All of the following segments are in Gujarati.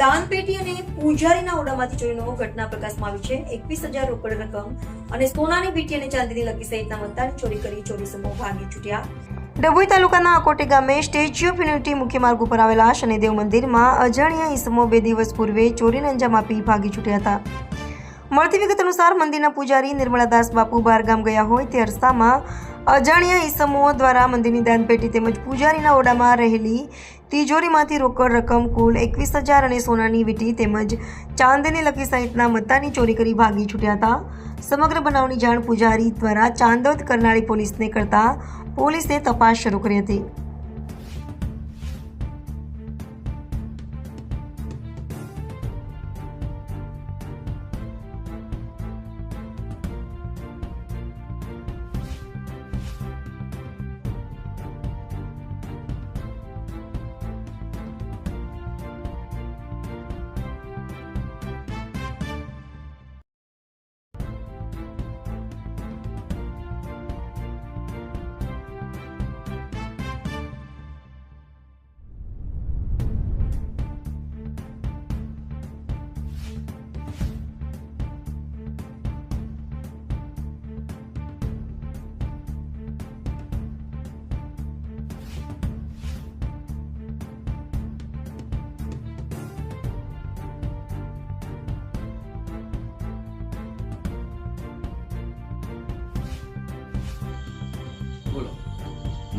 દાનપેટી અને પૂજારીના ઓરડામાંથી ચોરીનો ઘટના પ્રકાશમાં આવી છે। 21,000 રોકડ રકમ અને સોનાની વીંટી અને ચાંદીની લકી સહિતના મત્તાની ચોરી કરી ચોરી સમૂહ ભાગી છૂટ્યા। ડભોઈ તાલુકાના અકોટે ગામે સ્ટેચ્યુ ઓફ યુનિટી મુખ્ય માર્ગ ઉપર આવેલા શનિદેવ મંદિરમાં અજાણ્યા ઈસમો 2 દિવસ પૂર્વે ચોરીને અંજામ આપી ભાગી છૂટ્યા હતા। મળતી વિગત અનુસાર મંદિરના પૂજારી નિર્મળાદાસ બાપુ બહારગામ ગયા હોય તે અરસામાં અજાણ્યા ઈસમો દ્વારા મંદિરની દાનપેટી તેમજ પૂજારીના ઓરડામાં રહેલી તિજોરીમાંથી રોકડ રકમ કુલ 21,000 અને સોનાની વીંટી તેમજ ચાંદીની લકી સહિતના મત્તાની ચોરી કરી ભાગી છૂટ્યા હતા। સમગ્ર બનાવની જાણ પૂજારી દ્વારા ચાંદોદ કરનાળી પોલીસને કરતા પોલીસે તપાસ શરૂ કરી હતી।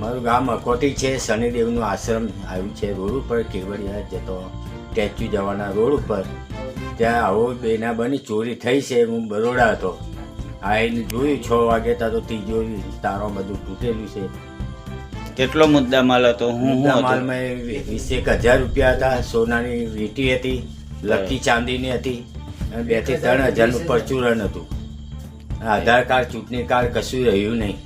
મારું ગામ અકોટી છે। શનિદેવનું આશ્રમ આવ્યું છે રોડ ઉપર, કેવડિયા જતો સ્ટેચ્યુ જવાના રોડ ઉપર। ત્યાં આવો બેના બની ચોરી થઈ છે। હું બરોડા હતો, આવીને જોયું 6 વાગે તો તિજોરી તારો બધું તૂટેલું છે। કેટલો મુદ્દા માલ હતો? માલમાં 21,000 રૂપિયા હતા, સોનાની વીંટી હતી, લકી ચાંદીની હતી અને 2 થી 3 હજારનું પરચુરણ હતું। આધાર કાર્ડ, ચૂંટણી કાર્ડ કશું રહ્યું નહીં।